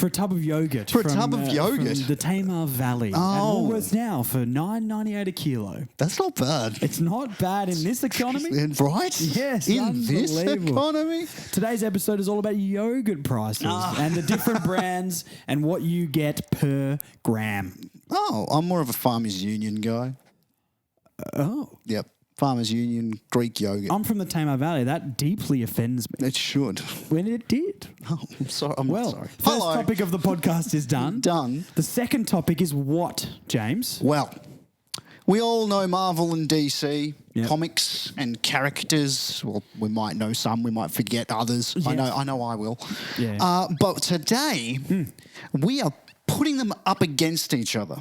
For a tub of yogurt. For a tub of yogurt? From the Tamar Valley. Oh. At Woolworths now for $9.98 a kilo. That's not bad. It's not bad in this economy. Right? Yes, In this unbelievable. economy? Today's episode is all about yogurt prices and the different brands and what you get per gram. Oh, I'm more of a Farmers Union guy. Oh. Yep. Farmers Union, Greek yogurt. I'm from the Tamar Valley. That deeply offends me. It should. When it did. Oh, I'm sorry. I'm Well, sorry. first topic of the podcast is done. Done. The second topic is what, James? Well, we all know Marvel and DC Yep. comics and characters. Well, we might know some. We might forget others. Yes. I know I will. Yeah. But today, we are putting them up against each other.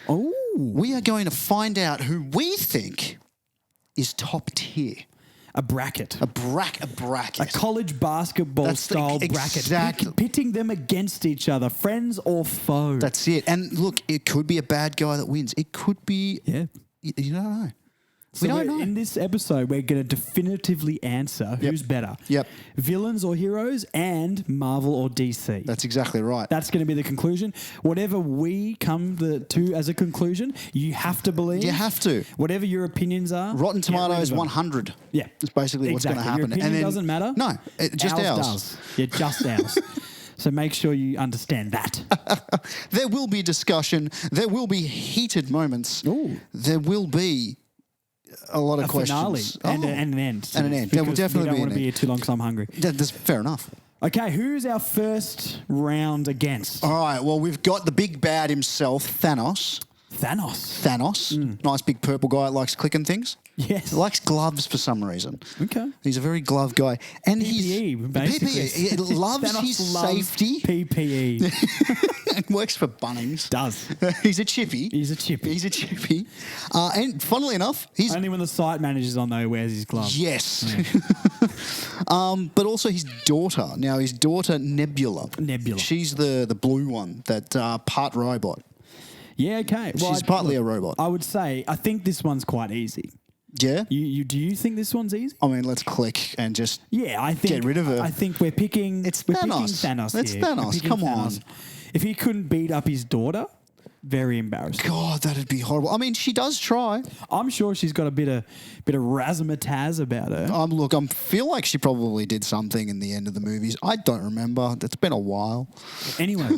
Oh. We are going to find out who we think is top tier. A bracket. A bracket. A college basketball That's the- style bracket. exactly. Pitting them against each other, friends or foe. That's it. And look, it could be a bad guy that wins. It could be. Yeah. You don't know. So we don't know. in this episode, we're going to definitively answer who's better. Yep. Villains or heroes and Marvel or DC. That's exactly right. That's going to be the conclusion. Whatever we come to as a conclusion, you have to believe. You have to. Whatever your opinions are. Rotten get rid of Tomatoes them. 100. Yeah. It's basically what's going to Exactly. happen. Your opinion doesn't matter. No, just ours. Does. Yeah, just ours. So make sure you understand that. There will be discussion. There will be heated moments. Ooh. There will be a lot of A questions. finale and, Oh. and an end. And an end. There will Because definitely we don't be want an to be end. here too long because I'm hungry. That's fair enough. Okay, who's our first round against? All right. Well, we've got the big bad himself, Thanos. Thanos. Nice big purple guy that likes clicking things. Yes. He likes gloves for some reason. Okay. He's a very glove guy. And PPE, basically. PPE. He loves Thanos his loves safety. PPE. And works for Bunnings. Does. He's a chippy. He's a chippy. He's a chippy. And funnily enough, he's... Only when the site manager's on, though, he wears his gloves. Yes. But also his daughter. Now, his daughter, Nebula. She's the blue one, that part robot. Yeah, okay. Well, She's partly a robot. I would say, I think this one's quite easy. Yeah? Do you think this one's easy? I mean, let's click and just... Yeah, I think... Get rid of her. I think we're picking... It's we're Thanos. Picking Thanos It's here. Thanos. We're picking Come on. If he couldn't beat up his daughter, very embarrassing. God, that'd be horrible. I mean, she does try. I'm sure she's got a bit of razzmatazz about her. Look, I feel like she probably did something in the end of the movies. I don't remember. It's been a while. Anyway,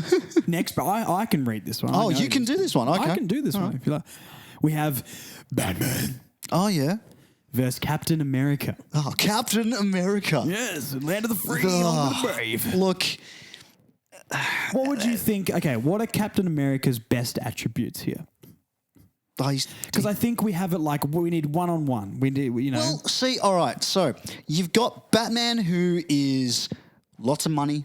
next, but I can read this one. I Oh, know you can do this one. Okay. I can do this one if you like. We have Batman Oh, yeah. versus Captain America. Oh, Captain America. Yes, land of the free, home of the brave. Look, What would you think? Okay, what are Captain America's best attributes here? Because I think we have it like we need one-on-one. We need, you know. well, see, all right. So you've got Batman, who is lots of money,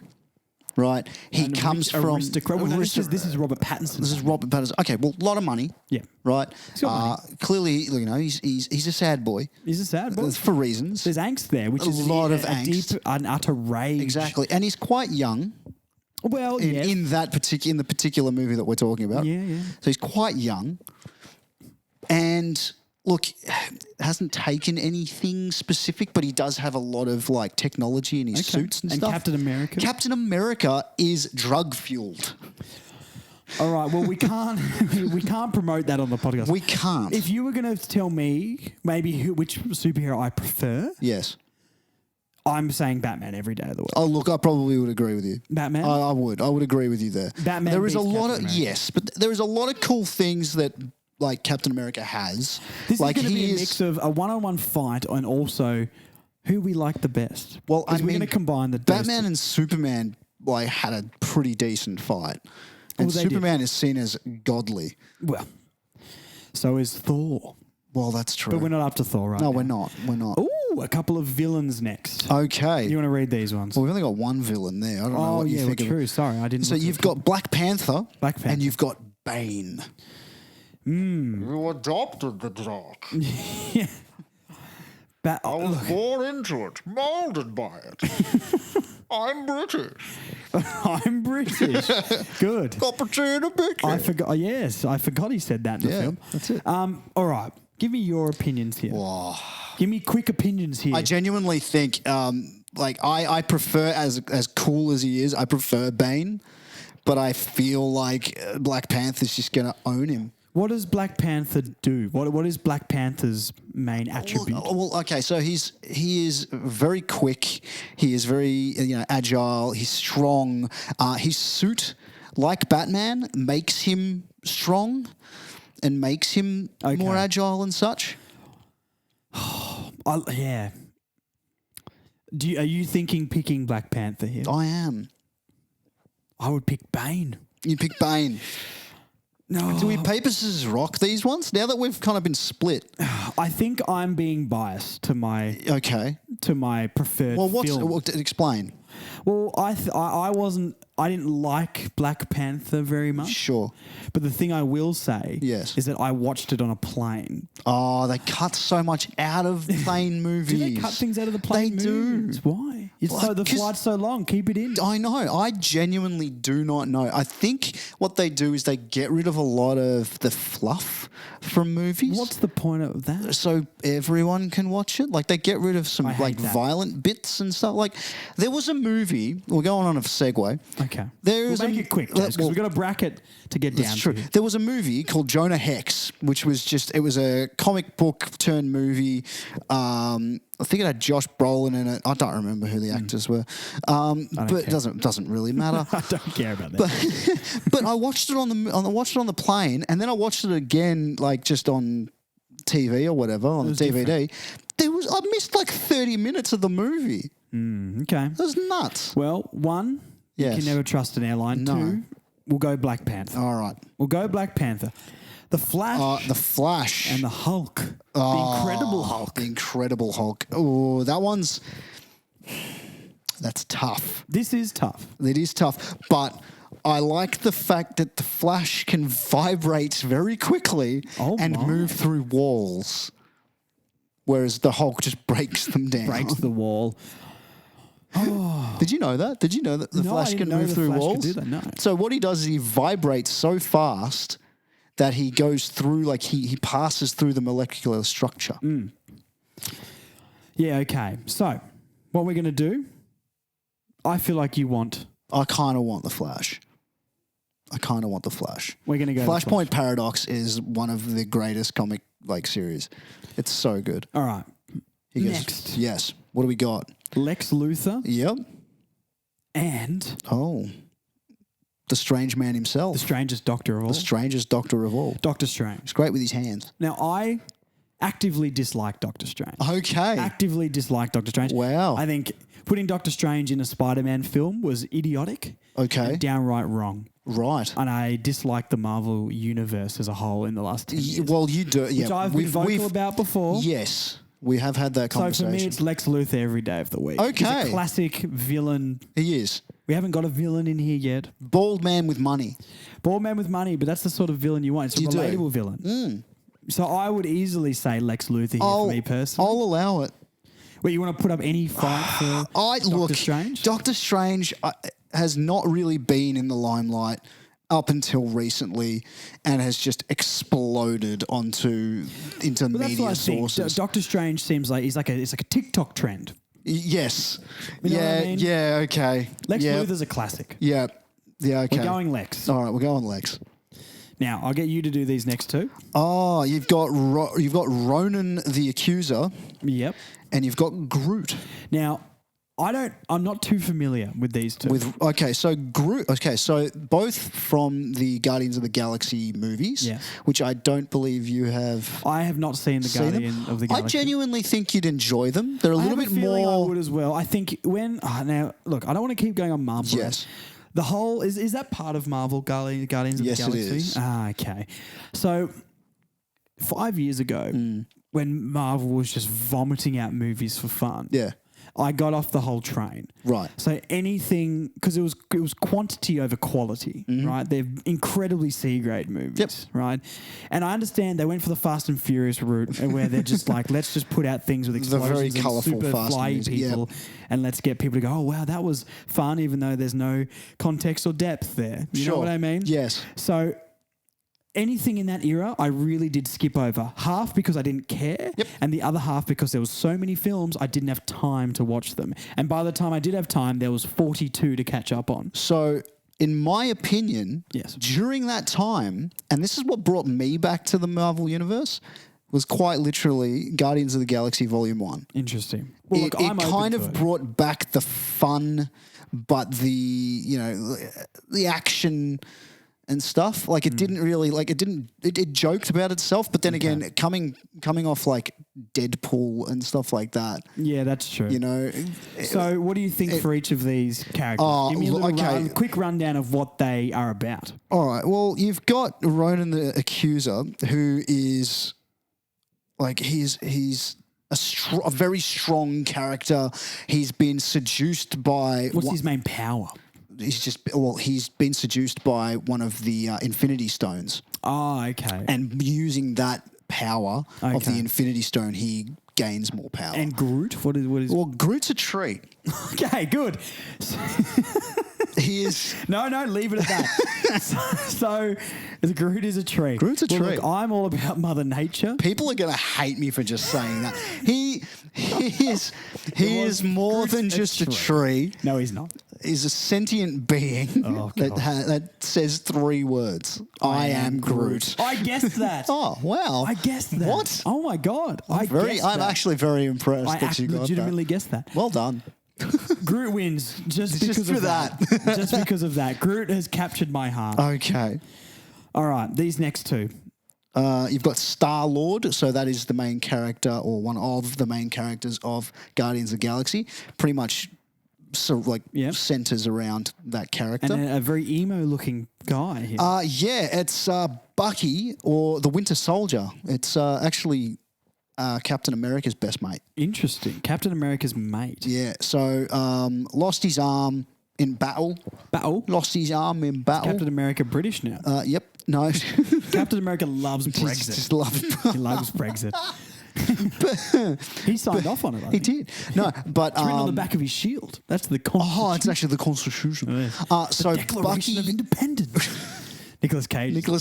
right? He comes from aristocrat. Well, no, this is Robert Pattinson. This is Robert Pattinson. Okay, well, a lot of money. Yeah. Right. got money. Clearly, you know, he's a sad boy. He's a sad boy. For reasons. There's angst there, which A is lot of a angst. deep, an utter rage. Exactly, and he's quite young. Well, yeah. In the particular movie that we're talking about. Yeah, yeah. So he's quite young. And look, hasn't taken anything specific, but he does have a lot of like technology in his suits and stuff. Captain America? Captain America is drug fueled. All right. Well, we can't promote that on the podcast. We can't. If you were going to tell me maybe which superhero I prefer, Yes. I'm saying Batman every day of the week. Oh, look, I probably would agree with you. Batman? I would agree with you there. Batman There is a beats lot Captain of America. yes, but there is a lot of cool things that like Captain America has. This like is going to be a is- mix of a one-on-one fight and also who we like the best. Well, I 'Cause we're mean, going to combine the Batman and Superman like had a pretty decent fight, and they did. Superman is seen as godly. Well, so is Thor. Well, that's true. But we're not up to Thor, right? no, now. we're not. We're not. Ooh, a couple of villains next. Okay. You want to read these ones? Well, we've only got one villain there. I don't know Oh, what you yeah, well, think of true. it. Sorry, I didn't. So look at you've the- got Black Panther. Black Panther. And you've got Bane. You adopted the dark. yeah. I was born into it, molded by it. I'm British. I'm British. Good. Opportunity Big. I forgot. Yes, I forgot he said that in the Yeah, film. that's it. All right. Give me your opinions here. Wow. Give me quick opinions here. I genuinely think, like, I prefer, as cool as he is, I prefer Bane. but I feel like Black Panther's just going to own him. What does Black Panther do? What is Black Panther's main attribute? Well, okay, so he is very quick. He is very agile. He's strong. His suit, like Batman, makes him strong and makes him more agile and such. Yeah. Are you thinking picking Black Panther here? I am. I would pick Bane. You pick Bane. No. Do we paper, scissors, rock these ones now that we've kind of been split? I think I'm being biased to my preferred film. Explain. Well, I didn't like Black Panther very much. Sure. But the thing I will say is that I watched it on a plane. Oh, they cut so much out of plane movies. Do they cut things out of the plane movies? Why? The flight's so long. Keep it in. I know. I genuinely do not know. I think what they do is they get rid of a lot of the fluff from movies. What's the point of that? So everyone can watch it. Like they get rid of some violent bits and stuff. Like there was a movie. We're going on a segue. Okay. We'll make it quick, because we've got a bracket to get down That's true. to. There was a movie called Jonah Hex, which was it was a comic book turned movie. I think it had Josh Brolin in it. I don't remember who the actors were, but it doesn't really matter. I don't care about that. But I watched it on the plane, and then I watched it again, like just on TV or whatever on the DVD. I missed like 30 minutes of the movie. Okay, it was nuts. Well, one, you can never trust an airline. No. Two, we'll go Black Panther. All right, we'll go Black Panther. The Flash, and the Hulk, the Incredible Hulk. The Incredible Hulk. Oh, that's tough. This is tough. It is tough, but I like the fact that the Flash can vibrate very quickly and move through walls, whereas the Hulk just breaks them down. Breaks the wall. Oh. Did you know that? Did you know that the Flash can move through walls? Could do that, no. So what he does is he vibrates so fast that he goes through, like he passes through the molecular structure. Yeah, okay. So what we're going to do, I feel like you want... I kind of want the Flash. We're going to go Flashpoint Paradox is one of the greatest comic series. It's so good. All right. Next. Yes. What do we got? Lex Luthor. Yep. And... the strange man himself. The strangest doctor of all. The strangest doctor of all. Doctor Strange. He's great with his hands. Now, I actively dislike Doctor Strange. Okay. Actively dislike Doctor Strange. Wow. I think putting Doctor Strange in a Spider-Man film was idiotic. Okay. And downright wrong. Right. And I dislike the Marvel universe as a whole in the last 10 years. Well, you do. Yeah. Which I've been vocal about before. Yes. We have had that conversation. So for me, it's Lex Luthor every day of the week. Okay. He's a classic villain. He is. We haven't got a villain in here yet. Bald man with money. Bald man with money, but that's the sort of villain you want. It's a relatable villain. So I would easily say Lex Luthor here for me personally. I'll allow it. Wait, you want to put up any fight for Doctor Strange? Doctor Strange has not really been in the limelight up until recently and has just exploded into media sources. Doctor Strange seems like it's like a TikTok trend. Yes. You know what I mean? Yeah, okay. Lex Luthor's a classic. Yeah. Yeah, okay. We're going Lex. All right, we're going Lex. Now, I'll get you to do these next two. Oh, you've got Ronan the Accuser. Yep. And you've got Groot. Now, I'm not too familiar with these two. So Groot. Okay, so both from the Guardians of the Galaxy movies, which I don't believe you have. I have not seen the Guardian of the Galaxy. I genuinely think you'd enjoy them. They're a little bit more. I would as well. I think now look, I don't want to keep going on Marvel. Yes. The whole is that part of Marvel Guardians of the Galaxy? Yes, it is. Okay. So 5 years ago, when Marvel was just vomiting out movies for fun. Yeah. I got off the whole train. Right. So anything, because it was quantity over quality, right? They're incredibly C-grade movies, right? And I understand they went for the Fast and Furious route where they're just like, let's just put out things with explosions and super fly people and let's get people to go, oh, wow, that was fun, even though there's no context or depth there. You know what I mean? Yes. So anything in that era, I really did skip over. Half because I didn't care, and the other half because there was so many films I didn't have time to watch them. And by the time I did have time, there was 42 to catch up on. So in my opinion, Yes. during that time, and this is what brought me back to the Marvel Universe, was quite literally Guardians of the Galaxy Volume 1. Interesting. Well, look, It I'm open kind to of it. brought back the fun, but the action and stuff. Like it didn't really it joked about itself, but then again, coming off like Deadpool and stuff like that. Yeah, that's true. You know. So, what do you think for each of these characters? Give me a little quick rundown of what they are about. All right. Well, you've got Ronan the Accuser, who is like he's a very strong character. He's been seduced by What's his main power? He's been seduced by one of the Infinity Stones, Oh, okay. and using that power of Okay. the Infinity Stone, he gains more power. And Groot? What is? well, Groot's a tree. Okay, good. He is. No, leave it at that. so Groot is a tree. Groot's a tree. Look, I'm all about Mother Nature. People are going to hate me for just saying that. He is more Groot's than a just a tree. tree. No, he's not. Is a sentient being Oh, that says 3 words. I am Groot. I guessed that. Oh, wow. I guessed that. What? Oh my god. I'm actually very impressed I that you got legitimately that. guessed that. Well done. Groot wins just because for of that. Just because of that. Groot has captured my heart. Okay. All right, these next two. You've got Star-Lord, so that is the main character or one of the main characters of Guardians of the Galaxy. Pretty much centers around that character. And a very emo-looking guy here. It's Bucky or the Winter Soldier. It's actually Captain America's best mate. Interesting. Captain America's mate. Yeah, so lost his arm in battle. Lost his arm in battle. Captain America British now. Yep. No. Captain America loves Brexit. Just love it. He loves Brexit. He signed off on it. He did. No, but It's written on the back of his shield. That's the Constitution. oh, it's actually the Constitution. So Declaration Bucky of Independence. Nicolas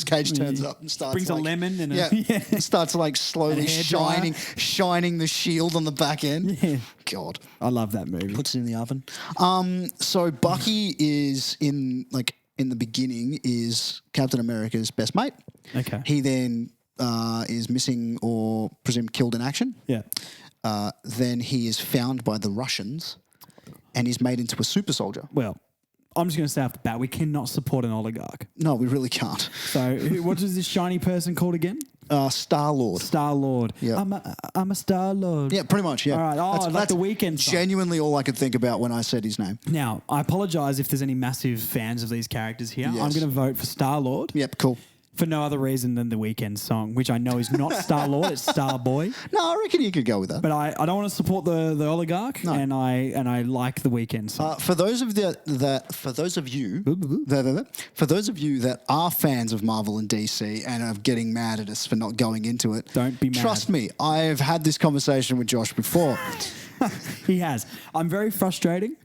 Cage. turns up and starts brings a lemon and starts like slowly And a hairdryer. shining the shield on the back end. Yeah. God, I love that movie. puts it in the oven. So Bucky is in the beginning is Captain America's best mate. Okay. He then is missing or presumed killed in action. Yeah. Then he is found by the Russians and is made into a super soldier. Well, I'm just going to say off the bat, we cannot support an oligarch. No, we really can't. So, what is this shiny person called again? Star-Lord. Star-Lord. Yeah. I'm a Star-Lord. Yeah, pretty much, yeah. All right. Oh, like the Weeknd song. Genuinely all I could think about when I said his name. Now, I apologise if there's any massive fans of these characters here. Yes. I'm going to vote for Star-Lord Yep, cool. for no other reason than the Weeknd song, which I know is not Star-Lord, it's Star-Boy. No, I reckon you could go with that. But I don't want to support the oligarch, No. and I like the Weeknd song. For those of you that are fans of Marvel and DC and are getting mad at us for not going into it, Don't be mad. Trust me, I've had this conversation with Josh before. He has. I'm very frustrating,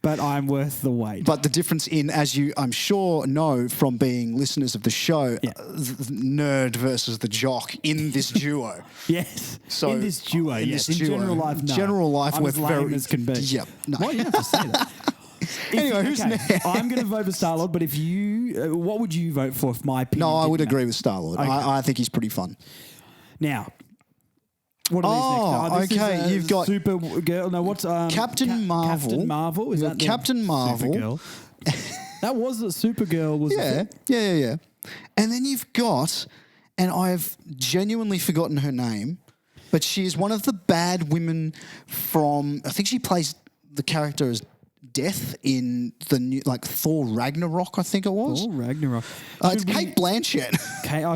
but I'm worth the wait. But the difference as you, I'm sure, know from being listeners of the show, Yeah. the nerd versus the jock in this duo. Yes. So, in this duo, in yes. this In duo. general life, no. General life, I'm we're as lame very- as can be. Yep. No. Why do you have to say that? Anyway, who's next? I'm going to vote for Star-Lord, but if you... what would you vote for if my opinion No, I didn't would matter? agree with Star-Lord. Okay. I think he's pretty fun. Now... What are these next? Okay, This is, you've got Supergirl. No, what's Captain Marvel. Captain Marvel is You've that got Captain Marvel. Supergirl? That was a Supergirl. Was Yeah, it? yeah. And then you've got, and I've genuinely forgotten her name, but she is one of the bad women from. I think she plays the character as Death in the new, Thor Ragnarok. I think it was. Oh, Ragnarok. It's Kate Blanchett.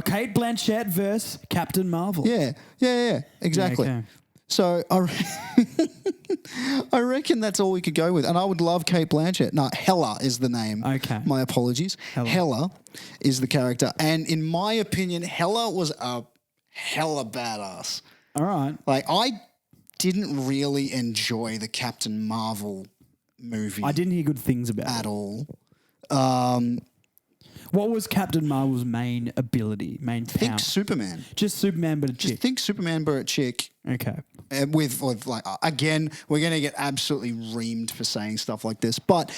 Kate Blanchett versus Captain Marvel. Yeah, exactly. Yeah, okay. So I reckon that's all we could go with. And I would love Kate Blanchett. No, Hela is the name. Okay. My apologies. Hela is the character. And in my opinion, Hela was a hella badass. All right. I didn't really enjoy the Captain Marvel movie I didn't hear good things about at it. all. What was Captain Marvel's main ability, main power? Think Superman. Just Superman, but a Just chick. think Superman but a chick. Okay. With again, we're going to get absolutely reamed for saying stuff like this, but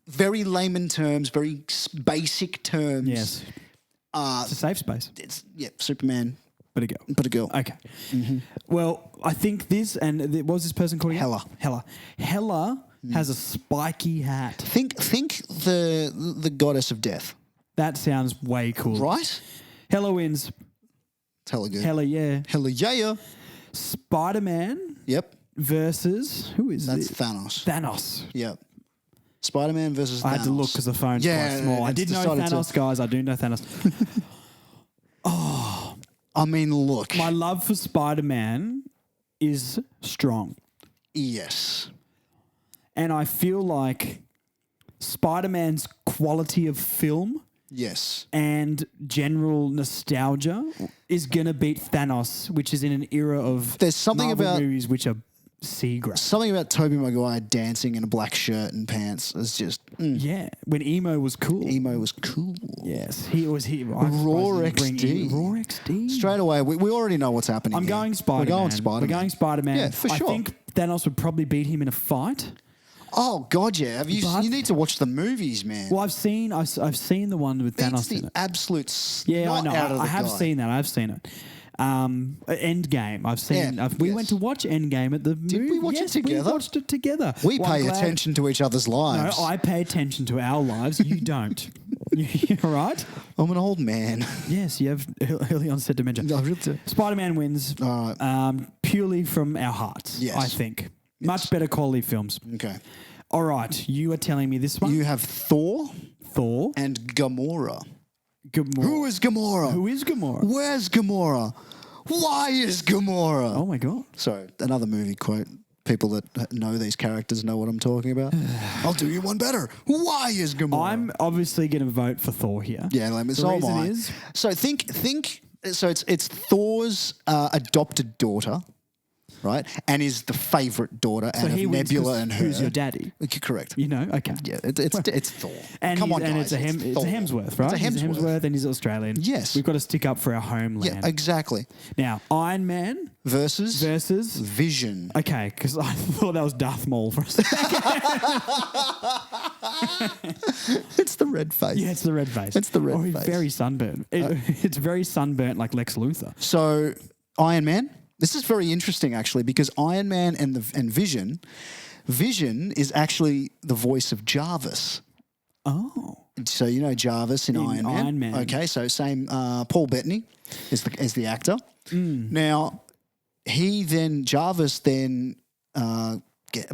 very layman terms, very basic terms. Yes. It's a safe space. It's Superman, But a girl. but a girl. Okay. Well, I think this, and what was this person called again? Hela. Hela has a spiky hat. Think the goddess of death, That sounds way cool. right? Hela wins. It's hella good. Hela, yeah. Hella yeah. Spider-Man Yep. versus, who is That's this? Thanos. Thanos. Yep. Spider-Man versus Thanos. I had to look because the phone's quite small. I did know Thanos, guys. I do know Thanos. I mean, look. My love for Spider-Man is strong. Yes. And I feel like Spider-Man's quality of film Yes. and general nostalgia is going to beat Thanos, which is in an era of There's something Marvel about- movies which are C grade. Something about Tobey Maguire dancing in a black shirt and pants is just Yeah, when emo was cool. emo was cool. Yes, he was he. Raw XD. Raw XD. Straight away, we already know what's happening. I'm here. going Spider-Man. We're going Spider-Man. We're going Spider-Man. Yeah, for sure. I think Thanos would probably beat him in a fight. Oh God, yeah. Have you? But- You need to watch the movies, man. Well, I've seen the one with It's Thanos in the it. absolute Yeah, I snot know. out of I the have guy. seen that. I've seen it. Endgame. I've seen. Yeah, We yes. went to watch Endgame at the. Did we watch it yes, together? We watched it together. We Well, I'm pay glad- attention to each other's No, lives. I pay attention to our lives. You don't. You're right. I'm an old man. Yes, you have early onset dementia. No, really do. Spider-Man wins All right. purely from our hearts. Yes. I think much better quality films. Okay. All right, you are telling me this one. You have Thor Thor. and Gamora. Gamora. Who is Gamora? Who is Gamora? Where's Gamora? Why is Gamora? Oh my god. Sorry, another movie quote. People that know these characters know what I'm talking about. I'll do you one better. Why is Gamora? I'm obviously going to vote for Thor here. Yeah, like, The so am reason I. is- So think. So it's Thor's adopted daughter, right? And is the favorite daughter out of he wins Nebula 'cause and her. who's your daddy? Correct. You know, okay. Yeah, it's Thor. And Come on, and guys. it's a Thor. Hemsworth, right? It's a He's Hemsworth. and he's Australian. Yes. We've got to stick up for our homeland. Yeah, exactly. Now, Iron Man Versus versus. Vision. Okay, because I thought that was Darth Maul for a second. It's the red face. Yeah, it's the red face. It's the red he's face. very sunburnt. It's very sunburnt like Lex Luthor. So Iron Man. This is very interesting actually because Iron Man and Vision is actually the voice of Jarvis. Oh. So you know Jarvis in Iron Man. Iron Man. Okay, so same. Paul Bettany is the actor. Now Jarvis then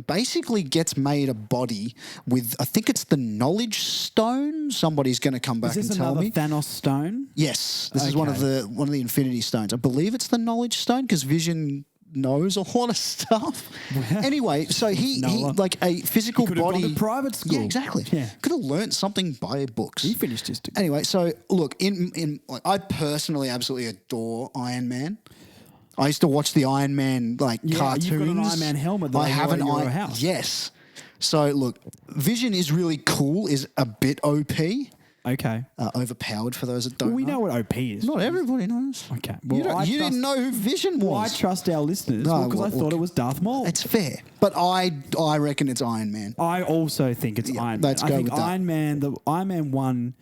basically gets made a body with, I think it's the Knowledge Stone. Somebody's going to come back Is this and tell another me. Thanos stone? Yes, this is one of Okay. the Infinity Stones. I believe it's the Knowledge Stone because Vision knows a lot of stuff. Anyway, so he Noah. like a physical Could have body. gone to private school. Yeah, exactly. Yeah. Could have learnt something by books. He finished his degree. Anyway, so look, in like, I personally absolutely adore Iron Man. I used to watch the Iron Man cartoons. you've got an Iron Man helmet that I I have wore an at your Iron. house. Yes. So look, Vision is really cool. Is a bit OP, Okay. overpowered for those that don't. We know. know what OP is. Not everybody knows. Okay. You, Well, you didn't know who Vision Well, I was. trust our listeners No, because I well, thought look. it was Darth Maul. It's fair, but I reckon it's Iron Man. I also think it's Iron Man. let's I go think with that. the Iron Man 1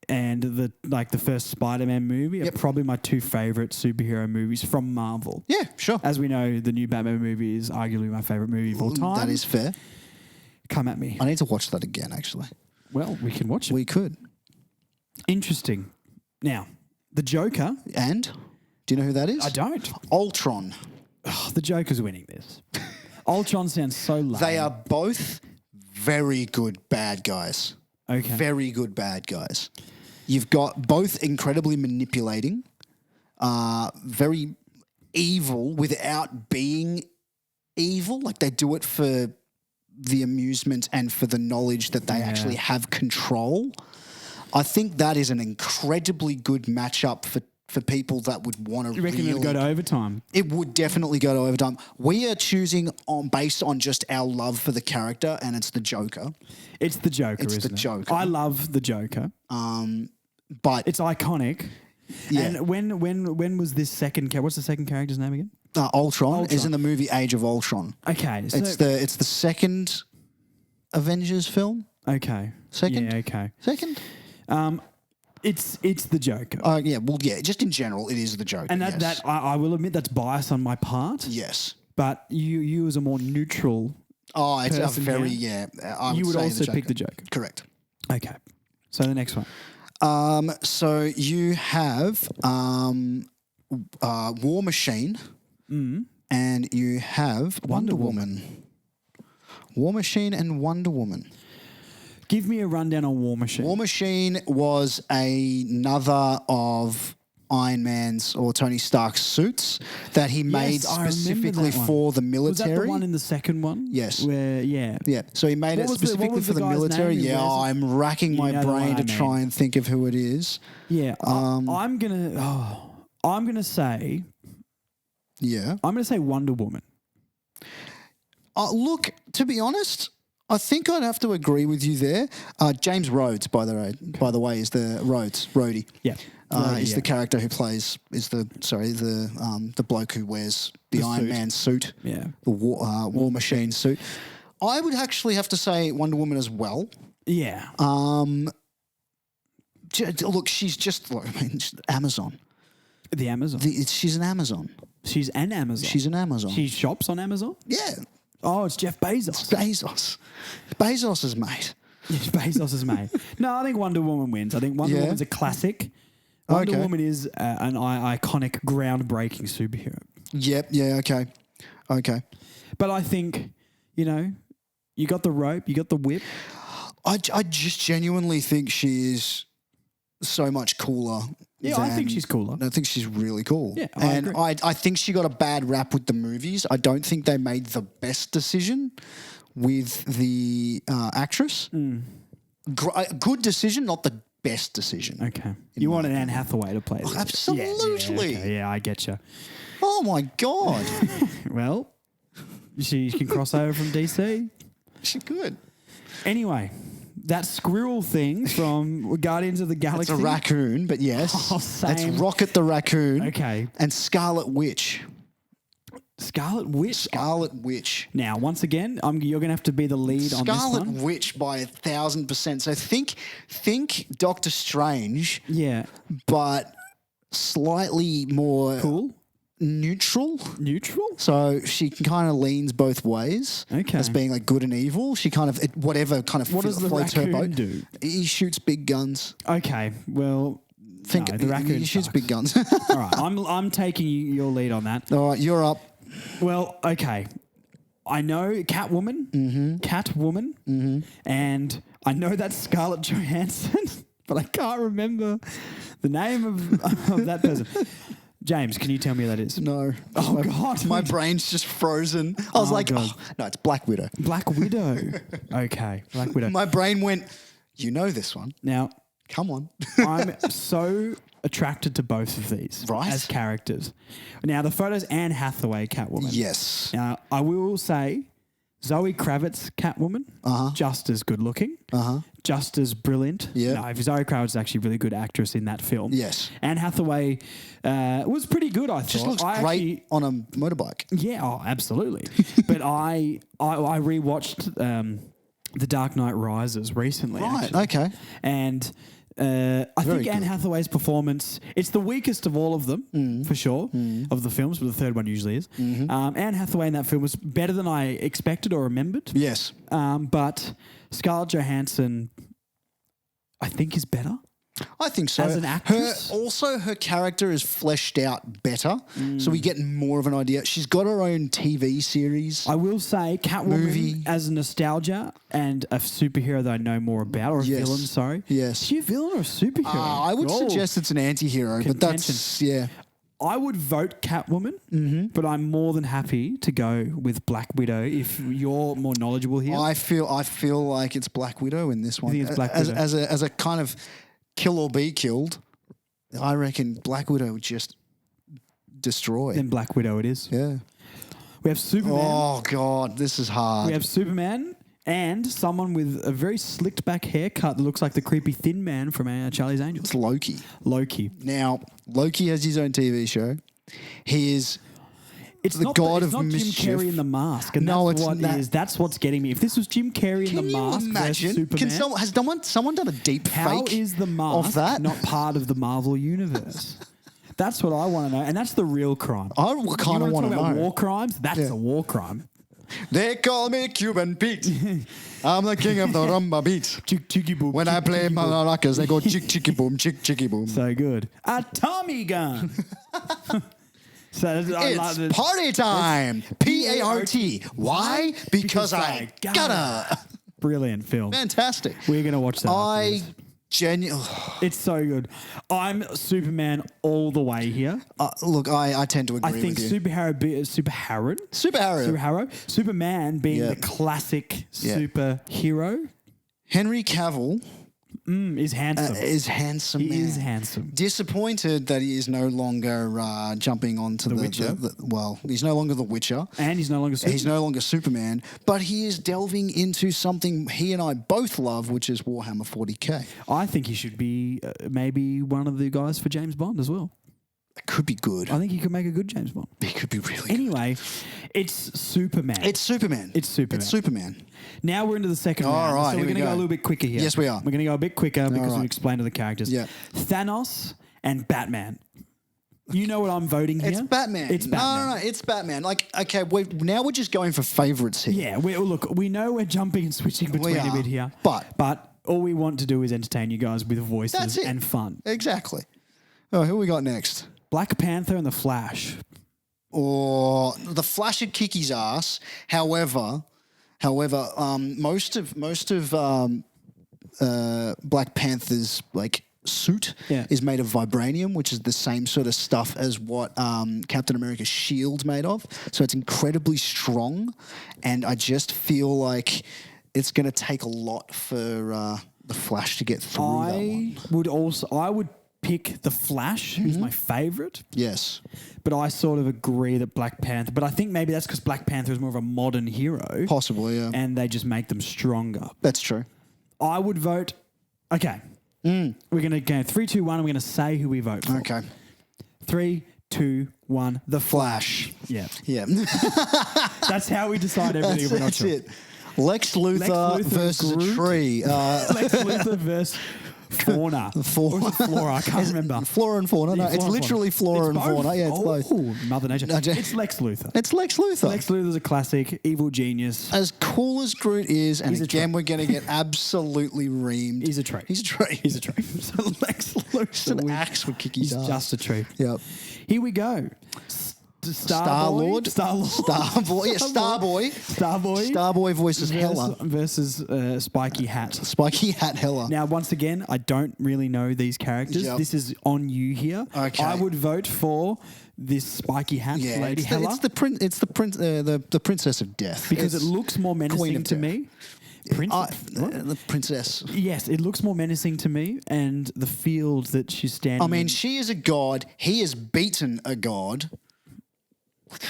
and the first Spider-Man movie are probably my two favorite superhero movies from Marvel. Yeah, sure. As we know, the new Batman movie is arguably my favorite movie of all time. That is fair. Come at me. I need to watch that again. Actually, Well, we can watch it. we could. Interesting. Now, the Joker. And do you know who that is? I don't. Ultron. Oh, the Joker's winning this. Ultron sounds so lame. They are both very good bad guys. Okay. Very good bad guys. You've got both incredibly manipulating, very evil without being evil. Like they do it for the amusement and for the knowledge that they actually have control. I think that is an incredibly good matchup for people that would want to You reckon really... it'll go to overtime? It would definitely go to overtime. We are choosing based on just our love for the character, and it's the Joker. It's the Joker, It's the isn't it? Joker. I love the Joker. But It's iconic. Yeah. And when was this second character? What's the second character's name again? Ultron is Ultron. in the movie Age of Ultron. Okay. So It's the second Avengers film. Okay. Second? Yeah, okay. Second? It's the Joker. Yeah, well, yeah, just in general, it is the Joker. And that I will admit that's bias on my part. Yes. But you as a more neutral Oh, it's a person very, here, I you would say also pick the Joker. Correct. Okay. So the next one. So you have War Machine and you have Wonder Woman. War Machine and Wonder Woman. Give me a rundown on War Machine. War Machine was another of Iron Man's or Tony Stark's suits that he made specifically for the military. Was that the one in the second one? Yes. Where, yeah. Yeah. So he made it specifically for the military. Yeah, I'm racking my brain to try and think of who it is. Yeah. I'm gonna say. Yeah. I'm gonna say Wonder Woman. Look, to be honest, I think I'd have to agree with you there. James Rhodes, by the way, is the roadie. Yeah. Is the character who plays the bloke who wears the Iron suit. Man suit. Yeah. The War Machine suit. I would actually have to say Wonder Woman as well. Yeah. Look, she's just Amazon. The Amazon. She's an Amazon. She's an Amazon. She's an Amazon. She shops on Amazon? Yeah. Oh, it's Jeff Bezos. Bezos' mate. Bezos' mate. No, I think Wonder Woman wins. I think Wonder Woman's a classic. Wonder Woman is an iconic, groundbreaking superhero. Yep. Yeah. Okay. But I think, you got the rope, you got the whip. I just genuinely think she is so much cooler. Yeah, I think she's cooler. I think she's really cool. Yeah, and agree. I think she got a bad rap with the movies. I don't think they made the best decision with the actress. Good decision, not the best decision. Okay. You wanted Anne Hathaway to play this. Absolutely. Yeah, I get you. Oh, my God. Well, she can cross over from DC. She could. Anyway, that squirrel thing from Guardians of the Galaxy. It's a raccoon, but yes. Oh, same. That's Rocket the Raccoon. Okay. And Scarlet Witch. Scarlet Witch. Now, once again, you're going to have to be the lead on this one. Scarlet Witch by 1,000%. So think Doctor Strange. Yeah. But slightly more cool. Neutral. So she kind of leans both ways. Okay. As being like good and evil. She kind of what does the floats her raccoon boat. do? He shoots big guns. Okay. Well, the raccoon he shoots big guns. All right. I'm taking your lead on that. All right, you're up. Well, okay. I know Catwoman. And I know that's Scarlett Johansson, but I can't remember the name of that person. James, can you tell me who that is? No. Oh, God. My brain's just frozen. I was no, it's Black Widow. Black Widow. Okay, Black Widow. My brain went, you know this one. Now, come on. I'm so attracted to both of these as characters. Now, the photo's Anne Hathaway, Catwoman. Yes. Now, I will say Zoe Kravitz, Catwoman, just as good looking, just as brilliant. Yeah. No, Zoe Kravitz is actually a really good actress in that film. Yes. Anne Hathaway was pretty good, I thought. Just looks great on a motorbike. Yeah, absolutely. But I rewatched The Dark Knight Rises recently. Right, actually. okay. And I think Anne Hathaway's performance, it's the weakest of all of them, for sure, of the films, but the third one usually is. Anne Hathaway in that film was better than I expected or remembered. Yes. But Scarlett Johansson, I think, is better. I think so. As an actress? Her character is fleshed out better, so we get more of an idea. She's got her own TV series. I will say Catwoman as nostalgia and a superhero that I know more about, or a villain, sorry. Yes. Is she a villain or a superhero? I would suggest it's an anti-hero, but that's, I would vote Catwoman, but I'm more than happy to go with Black Widow if you're more knowledgeable here. I feel like it's Black Widow in this one. You think it's Black Widow? As a kind of kill or be killed, I reckon Black Widow would just destroy. Then Black Widow it is. Yeah. We have Superman. Oh, God, this is hard. We have Superman and someone with a very slicked back haircut that looks like the creepy thin man from Charlie's Angels. It's Loki. Loki. Now, Loki has his own TV show. He is It's the not god it's of not mischief. Jim Carrey in The Mask, and No, that's it's what not. that's what's getting me. If this was Jim Carrey in Can The you Mask versus imagine? Superman, Has someone done a deep how fake is The Mask of that? not part of the Marvel universe? That's what I want to know, and that's the real crime. I kind of You want to talk about know. war crimes. That's a war crime. They call me Cuban Pete. I'm the king of the rumba beat. Chick chicky boom. When I play maracas, they go chick chicky boom, chick chicky boom. So good. A Tommy gun. So I like It's this. party time. P-A-R-T. Why? Because I gotta. Brilliant film. Fantastic. We're gonna watch that. after I this. genuinely. It's so good. I'm Superman all the way here. Look, I tend to agree I think with you. Superman being Yeah. the classic Yeah. superhero Henry Cavill is handsome. is handsome. He man. is handsome. Disappointed that he is no longer jumping onto the Witcher. well, he's no longer the Witcher. And he's no longer Superman. He's no longer Superman, but he is delving into something he and I both love, which is Warhammer 40k. I think he should be maybe one of the guys for James Bond as well. It could be good. I think he could make a good James Bond. It could be really good. Anyway, it's Superman. It's Superman. It's Superman. It's Superman. Now we're into the second All round. right, So here we're we going to go go. a little bit quicker here. Yes, we are. We're going to go a bit quicker because right. we explained to the characters. Yeah. Thanos and Batman. You know what I'm voting here? It's Batman. It's Batman. No, it's Batman. Like, okay, now we're just going for favourites here. Yeah, look, we know we're jumping and switching between a are, bit here. but all we want to do is entertain you guys with That's voices it. and fun. Exactly. Oh, who we got next? Black Panther and the Flash. Or the Flash would kick his ass. However, most of Black Panther's like suit is made of vibranium, which is the same sort of stuff as what Captain America's shield's made of. So it's incredibly strong, and I just feel like it's going to take a lot for the Flash to get through that one. I would pick the Flash, who's my favorite. Yes. But I sort of agree that Black Panther. But I think maybe that's because Black Panther is more of a modern hero. Possibly, yeah. And they just make them stronger. That's true. I would vote. Okay. We're going to go 3, 2, 1. I'm going to say who we vote for. Okay. 3, 2, 1. The Flash. Yeah. Yeah. That's how we decide everything. We're not That's sure. it. Lex Luthor versus Groot. a tree. Lex Luthor versus Fauna. Or is it Flora? I can't remember. Flora and fauna. No, Yeah, it's Flora and literally Fauna. flora It's and fauna. Yeah, it's both. Oh, Mother Nature. No, It's Lex Luthor. It's Lex Luthor. Lex Luthor's a classic, evil genius. As cool as Groot is, and He's a again, tree. we're going to get absolutely reamed. He's a tree. He's a tree. He's a tree. So Lex Luthor. Just an axe would kick his He's ass. just a tree. Yep. Here we go. Star-Lord. Star-Lord. Starboy. Yeah, Starboy. Starboy. Starboy voices Hela. Versus Spiky Hat. Spiky Hat Hela. Now, once again, I don't really know these characters. Yep. This is on you here. Okay. I would vote for this Spiky Hat Yeah, lady it's Hela the princess of death. because It's it looks more Queen menacing of to Death. me. What? the princess. Yes, it looks more menacing to me, and the field that she's standing. I mean, in. she is a god. He has beaten a god.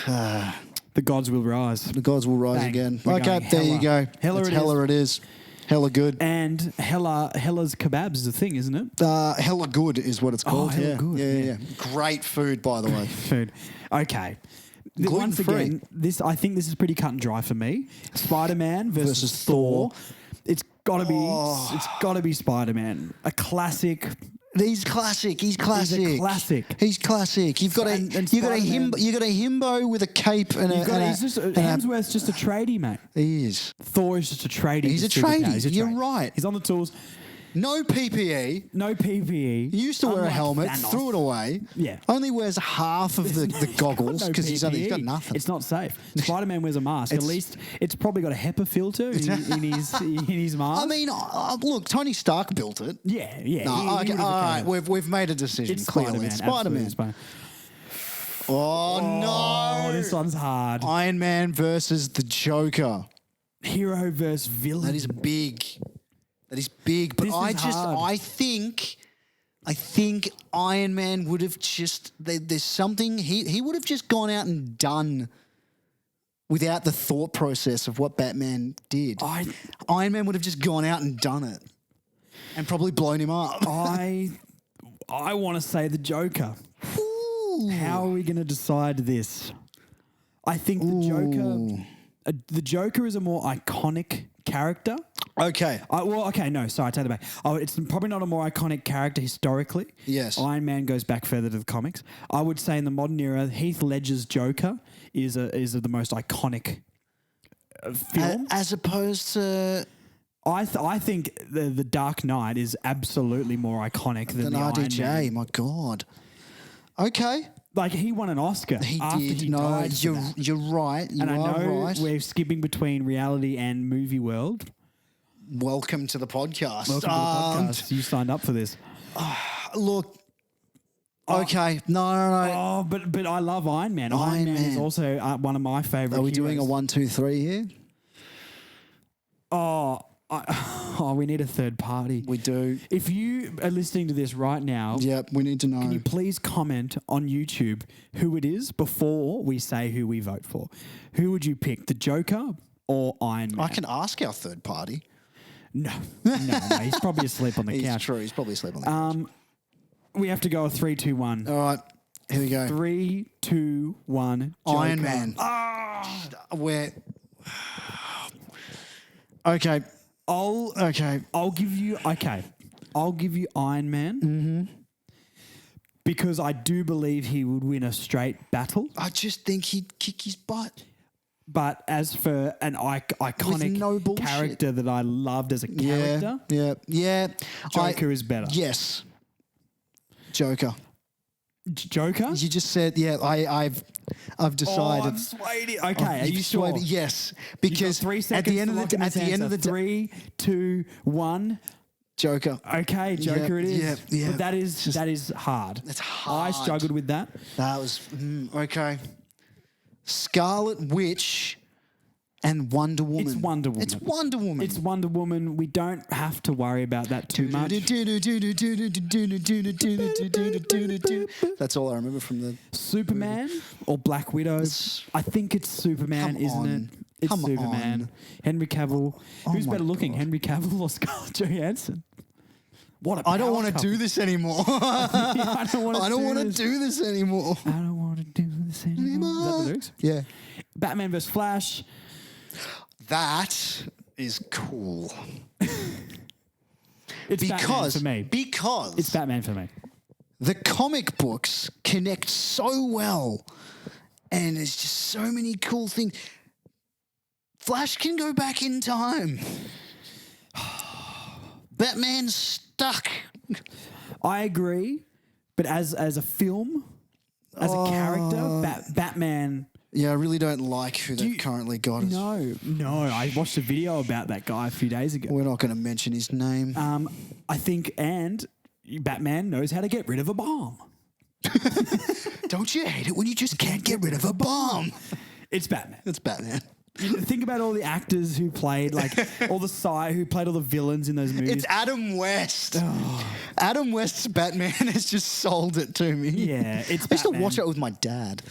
The gods will rise. The gods will rise Bang. again. We're Okay, going there you go. Hela It's it Hela it is. Hella good. And Hella's kebabs is a thing, isn't it? Hella good is what it's called. Hella yeah. Good, Yeah. Great food, by the way. Food. Okay. Once Gluten-free. again, I think this is pretty cut and dry for me. Spider-Man versus Thor. It's gotta be Spider-Man. A classic. He's classic. He's classic. He's a classic. He's classic. You've got a And you got a Spider-Man- himbo with a cape and Hemsworth's just a tradie, mate. he is. Thor is just a tradie. He's with a superpowers. tradie. He's a You're tradie. right. He's on the tools. No PPE. No PPE. He used to wear a Unlike helmet, Thanos. threw it away. Yeah. Only wears half of the goggles No because he's got PPE. nothing. It's not safe. Spider-Man wears a mask. At It's- least it's probably got a HEPA filter in his mask. I mean, look, Tony Stark built it. yeah. No, he okay, would've all right, okay. we've made a decision. It's Clearly, Spider-Man. it's absolutely Spider-Man. Spider-Man. Oh no! This one's hard. Iron Man versus the Joker. Hero versus villain. That is big. That is big. But This is hard. I think Iron Man would have just there's something he would have just gone out and done without the thought process of what Batman did. Iron Man would have just gone out and done it. And probably blown him up. I want to say the Joker. Ooh. How are we going to decide this? I think the Joker is a more iconic character. Okay. I take that back. It's probably not a more iconic character historically. Yes. Iron Man goes back further to the comics. I would say in the modern era, Heath Ledger's Joker is the most iconic film. As opposed to... I think the Dark Knight is absolutely more iconic than the RDJ. Iron Man. My God. Okay. Like he won an Oscar. He after did. He No, died you're right. You and I are know right. we're skipping between reality and movie world. Welcome to the podcast. Welcome to the podcast. You signed up for this. Look. Okay. No. Oh, but I love Iron Man. Iron Man is also one of my favorite. Are we heroes. doing a 1, 2, 3 here? We need a third party. We do. If you are listening to this right now, Yep, we need to know. can you please comment on YouTube who it is before we say who we vote for? Who would you pick, the Joker or Iron Man? I can ask our third party. No, he's probably asleep on the He's couch. true. He's probably asleep on the couch. We have to go a 3, 2, 1. All right. Here we go. 3, 2, 1. Joker. Iron Man. Where? Okay. I'll give you Iron Man because I do believe he would win a straight battle. I just think he'd kick his butt. But as for an iconic no bullshit. character that I loved as a character, Yeah. Joker is better. Yes. Joker. Joker? You just said, I've decided. I'm swayed. Okay, are you sure? Swayed. Yes, You've got because 3 at seconds the end to of the lock in this answer. 3, 2, 1. Joker. Okay, Joker it is. Yeah. But that is hard. It's hard. I struggled with that. That was okay. Scarlet Witch and Wonder Woman. It's Wonder Woman. It's Wonder Woman. It's Wonder Woman. We don't have to worry about that too much. That's all I remember from the Superman or Black Widow? I think it's Superman, Come isn't on. it? It's Come Superman. on. Henry Cavill. Who's my better looking, God. Henry Cavill or Scarlett Johansson? What a I don't power want to couple. do this anymore. I don't want to do this anymore. I don't want to do this anymore. Is that the lyrics? Yeah. Batman vs. Flash. That is cool. It's Batman for me. Because It's Batman for me. the comic books connect so well, and there's just so many cool things. Flash can go back in time. Batman's stuck. I agree, but as a film, as a character, Batman. Yeah, I really don't like who they've currently got. No. I watched a video about that guy a few days ago. We're not going to mention his name. I think, and Batman knows how to get rid of a bomb. Don't you hate it when you just can't get rid of a bomb? It's Batman. It's Batman. Think about all the actors who played, who played all the villains in those movies. It's Adam West. Adam West's Batman has just sold it to me. Yeah, it's I used to Batman. watch it with my dad.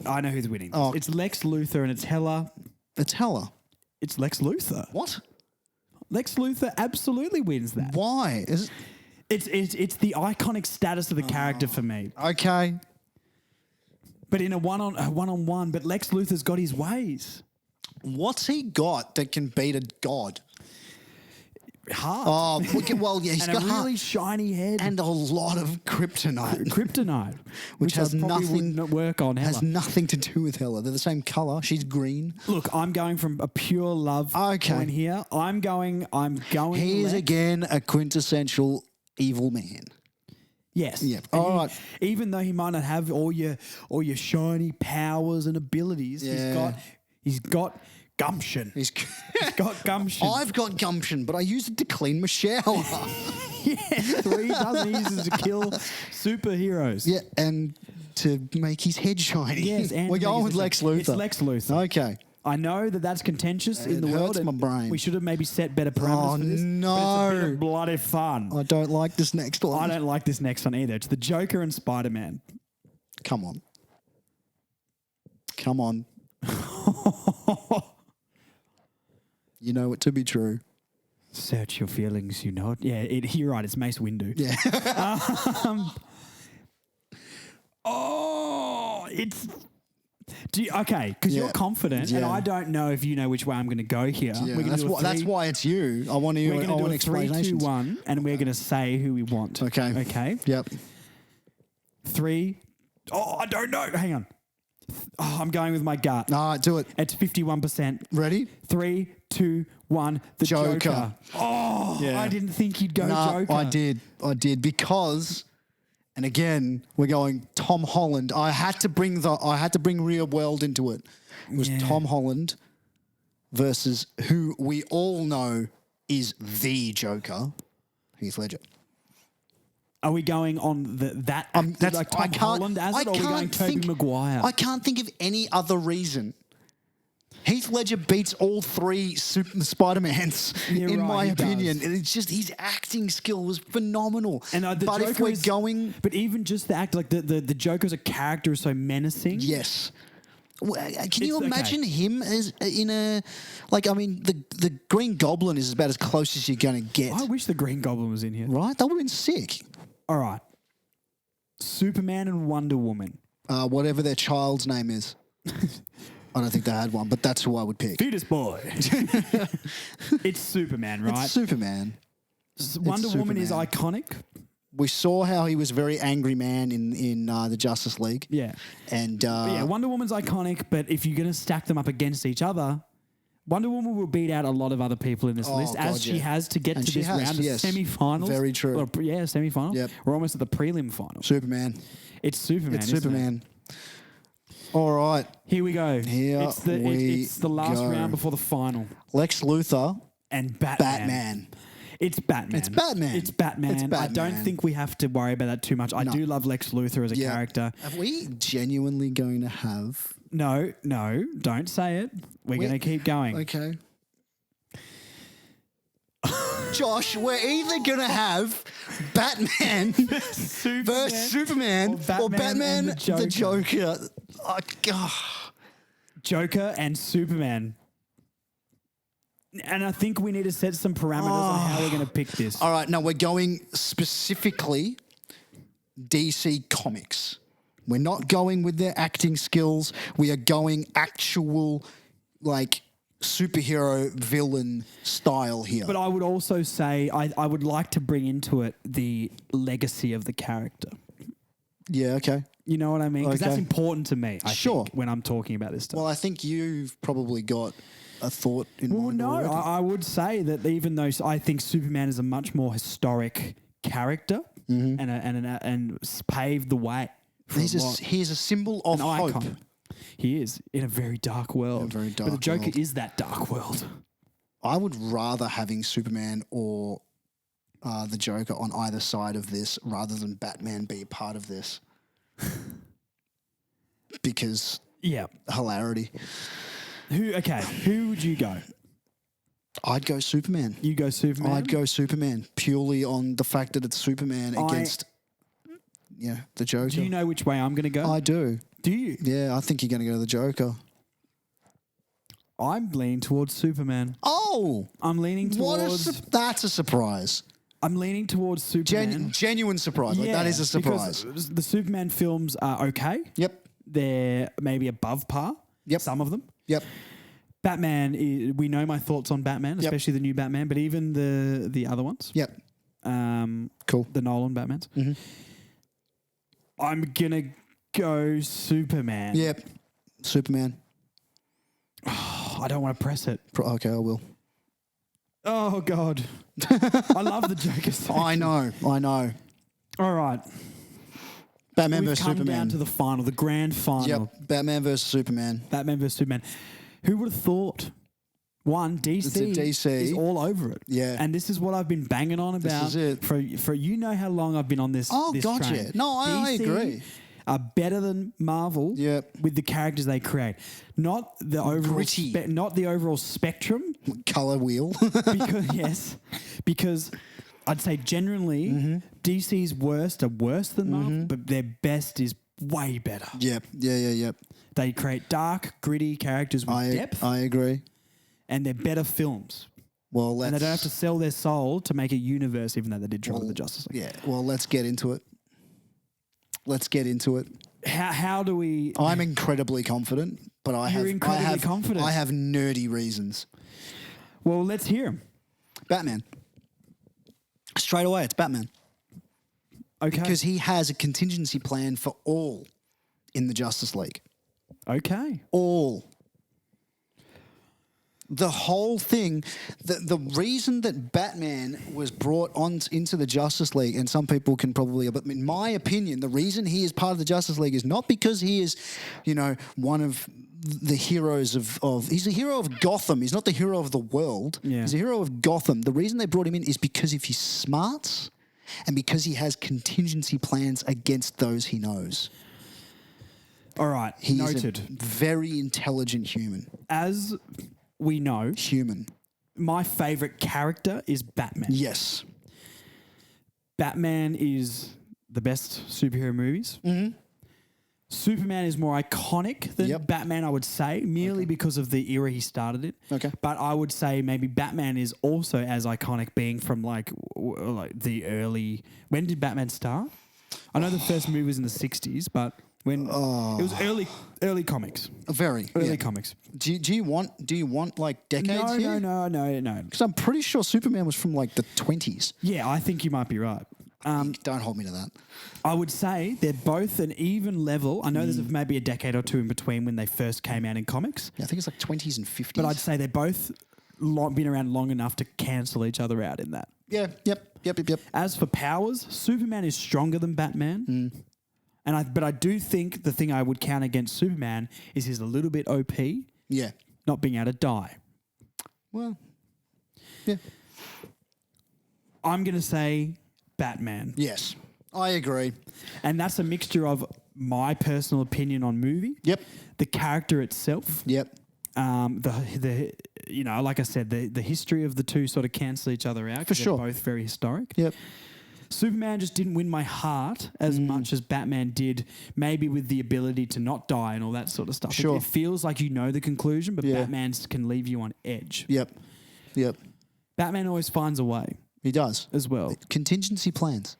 I know who's winning. Oh. It's Lex Luthor and it's Hela. It's Hella. It's Lex Luthor. What? Lex Luthor absolutely wins that. Why? It's the iconic status of the character for me. Okay. But in a one-on-one, but Lex Luthor's got his ways. What's he got that can beat a god? Heart. Oh, well, yeah, he's and got a really shiny head. and a lot of kryptonite. Kryptonite. Which has I probably nothing- wouldn't work on Hela. Has nothing to do with Hella. They're the same color. She's green. Look, I'm going from a pure love point here. I'm going. He is Lex. again a quintessential evil man. Yes. Yeah. And All right. Even though he might not have all your shiny powers and abilities, he's got gumption. He's got gumption. I've got gumption, but I use it to clean my shower. Yeah, 3 dozen he uses to kill superheroes. Yeah, and to make his head shiny. Yes, and we're going with it's Lex Luthor. It's Lex Luthor. Okay. I know that's contentious in the world. hurts my brain. We should have maybe set better parameters for this. no. But it's a bit of bloody fun. I don't like this next one. I don't like this next one either. It's the Joker and Spider-Man. Come on. Come on. You know it to be true. Search your feelings, you know it. Yeah, you're right. It's Mace Windu. Yeah. It's Okay, because you're Yeah. confident, and Yeah. I don't know if you know which way I'm going to go here. Yeah, We're gonna do a that's three- why it's you. I want to. We're I going to want do a 3, 2, explanations. 1, and we're going to say who we want. Okay. Okay. Yep. 3. Oh, I don't know. Hang on. Oh, I'm going with my gut. All right, do it. It's 51%. Ready? 3, 2, 1. The Joker. Joker. Oh, Yeah. I didn't think you'd go No, Joker. I did because, and again, we're going Tom Holland. I had to bring real world into it. It was Yeah. Tom Holland versus who we all know is the Joker, Heath Ledger. Are we going on that? That's like Tom Holland as it, or are we going Tobey Maguire? I can't think of any other reason. Heath Ledger beats all 3 Spider-Mans, You're in right, my he opinion. does. And it's just his acting skill was phenomenal. And the but if Joker we're is, going, but even just the act, like the Joker as a character is so menacing. yes. Well, can you It's okay. imagine him as in a like? I mean, the Green Goblin is about as close as you're going to get, I wish the Green Goblin was in here. right? That would have been sick. All right, Superman and Wonder Woman. Whatever their child's name is. I don't think they had one, but that's who I would pick. Fetus boy. It's Superman, right? It's Superman. Wonder Woman is Superman. iconic. We saw how he was a very angry man in the Justice League. Yeah. And Yeah, Wonder Woman's iconic, but if you're going to stack them up against each other, Wonder Woman will beat out a lot of other people in this list, God, as she yeah. has to get And to she this has, round, the yes. semi-finals. Very true. Or, yeah, semi-final. Yep. We're almost at the prelim final. Superman. It's Superman, It's isn't it? Superman. All right. Here we go. Here it's the we it's the last go. round before the final. Lex Luthor, And Batman. Batman. It's Batman. It's Batman. It's Batman. It's I Batman. don't think we have to worry about that too much. I No. do love Lex Luthor as a Yeah. character. Are we genuinely going to have... No, don't say it. We're going to keep going. Okay. Josh, we're either going to have Batman versus Superman or Batman and the Joker. Oh, God. Joker and Superman. And I think we need to set some parameters on how we're going to pick this. All right, no, we're going specifically DC Comics. We're not going with their acting skills. We are going actual, like, superhero villain style here. But I would also say I would like to bring into it the legacy of the character. Yeah, okay. You know what I mean? Because that's Okay. important to me, I Sure. think, when I'm talking about this stuff. Well, I think you've probably got a thought in Well, mind no, already. I would say that even though I think Superman is a much more historic character and paved the way for He's a lot. he's a symbol of An hope. icon. He is in a very dark world. very but the dark Joker world. is that dark world. I would rather having Superman or the Joker on either side of this rather than Batman be a part of this. Because Yeah. hilarity. Who would you go? I'd go Superman. You go Superman? I'd go Superman purely on the fact that it's Superman against the Joker. Do you know which way I'm going to go? I do. Do you? Yeah, I think you're going to go to the Joker. I'm leaning towards Superman. Oh, I'm leaning towards. that's a surprise. I'm leaning towards Superman. Genuine surprise. Like, that is a surprise. Because the Superman films are okay. Yep. They're maybe above par. Yep. Some of them. Yep. Batman. We know my thoughts on Batman, Yep. especially the new Batman, but even the other ones. Yep. Cool. The Nolan Batmans. Mm-hmm. I'm gonna go Superman. Yep. Superman. I don't want to press it. Okay, I will. Oh God. I love the Joker. section. I know. All right. Batman We've versus come Superman. down to the final, the grand final. Yep. Batman versus Superman. Batman vs Superman. Who would have thought? One, DC, DC. is all over it. Yeah. And this is what I've been banging on about. is it. For you know how long I've been on this. Oh, this gotcha. train. No, I DC agree. Are better than Marvel. Yep. With the characters they create, not the overall Gritty. not the overall spectrum. Color wheel. because I'd say generally DC's worst are worse than Marvel, but their best is way better. Yep. Yep. They create dark, gritty characters with depth, I agree. and they're better films. Well, And they don't have to sell their soul to make a universe, even though they did try with the Justice League. Yeah. Well, let's get into it. how do we? I'm incredibly confident, but confident. I have nerdy reasons. Well, let's hear them. Batman. Straight away, it's Batman. Okay. Because he has a contingency plan for all in the Justice League. Okay. All. The whole thing, the reason that Batman was brought on into the Justice League, and some people can probably, but in my opinion, the reason he is part of the Justice League is not because he is, one of the heroes of he's a hero of Gotham. He's not the hero of the world. Yeah. He's a hero of Gotham. The reason they brought him in is because of his smarts and because he has contingency plans against those he knows. All right. He's Noted. a very intelligent human. As we know, my favorite character is Batman. Yes. Batman is the best superhero movies. Mm-hmm. Superman is more iconic than Yep. Batman, I would say, merely because of the era he started it. Okay. But I would say maybe Batman is also as iconic, being from like the early. When did Batman start? I know the first movie was in the 60s, but when it was early comics. Very Early comics. Do you want like decades here? No. Because I'm pretty sure Superman was from like the 20s. Yeah, I think you might be right. Don't hold me to that. I would say they're both an even level. I know there's maybe a decade or two in between when they first came out in comics. Yeah, I think it's like 20s and 50s. But I'd say they're both been around long enough to cancel each other out in that. Yeah, yep. As for powers, Superman is stronger than Batman. But I do think the thing I would count against Superman is he's a little bit OP. Yeah. Not being able to die. Well, yeah. I'm going to say Batman. Yes, I agree. And that's a mixture of my personal opinion on movie. Yep. The character itself. Yep. Like I said, the history of the two sort of cancel each other out. For sure. They're both very historic. Yep. Superman just didn't win my heart as much as Batman did, maybe with the ability to not die and all that sort of stuff. Sure. It feels like you know the conclusion, but Batman can leave you on edge. Yep. Batman always finds a way. He does. As well. Contingency plans.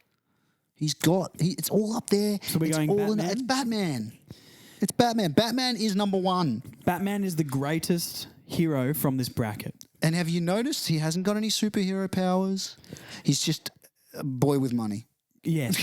It's all up there. So we're going Batman? It's Batman. It's Batman. Batman is number one. Batman is the greatest hero from this bracket. And have you noticed he hasn't got any superhero powers? He's just a boy with money. Yes.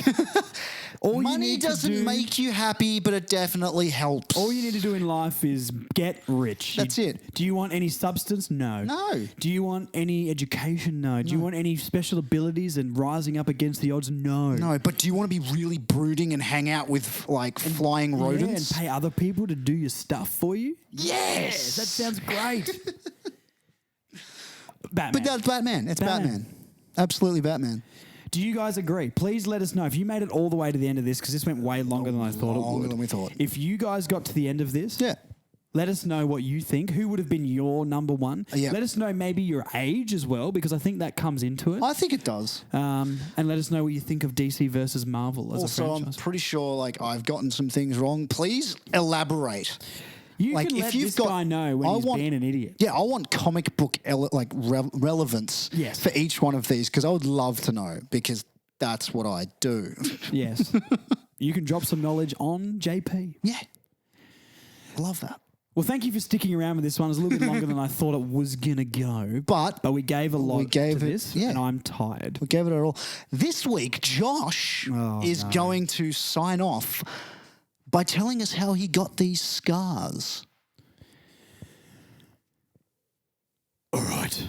Money doesn't make you happy, but it definitely helps. All you need to do in life is get rich. That's it. Do you want any substance? No. No. Do you want any education? No. Do you want any special abilities and rising up against the odds? No. No, but do you want to be really brooding and hang out with like flying rodents? And pay other people to do your stuff for you? Yes. That sounds great. Batman. But that's Batman. It's Batman. Absolutely Batman. Do you guys agree? Please let us know. If you made it all the way to the end of this, because this went way longer than I thought it would. Longer than we thought. If you guys got to the end of this, Yeah. let us know what you think. Who would have been your number one? Yeah. Let us know maybe your age as well, because I think that comes into it. I think it does. And let us know what you think of DC versus Marvel as Also, a I'm franchise. pretty sure like I've gotten some things wrong. Please elaborate. You like, can if let you've this got- guy know when I he's want- being an idiot. Yeah, I want comic book relevance Yes. for each one of these because I would love to know because that's what I do. Yes. You can drop some knowledge on JP. Yeah. Love that. Well, thank you for sticking around with this one. It was a little bit longer than I thought it was going to go. But we gave a lot to this, yeah. and I'm tired. We gave it our all. This week, Josh is going to sign off by telling us how he got these scars. All right.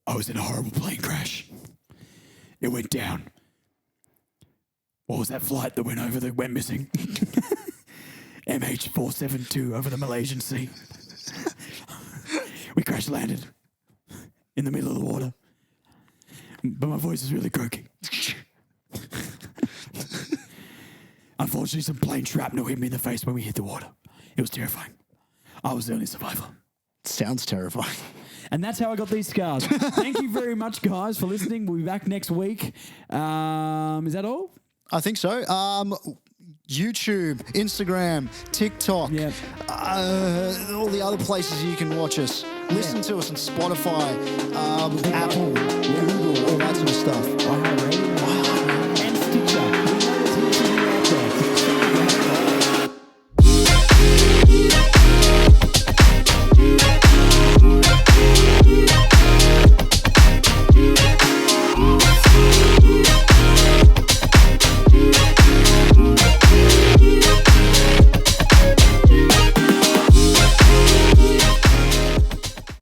I was in a horrible plane crash. It went down. What was that flight that went missing? MH472 over the Malaysian Sea. We crash landed in the middle of the water. But my voice is really croaky. Unfortunately, some plane shrapnel hit me in the face when we hit the water. It was terrifying. I was the only survivor. Sounds terrifying. And that's how I got these scars. Thank you very much, guys, for listening. We'll be back next week. Is that all? I think so. YouTube, Instagram, TikTok, Yep. all the other places you can watch us. Listen to us on Spotify, Apple, Google, all that sort of stuff.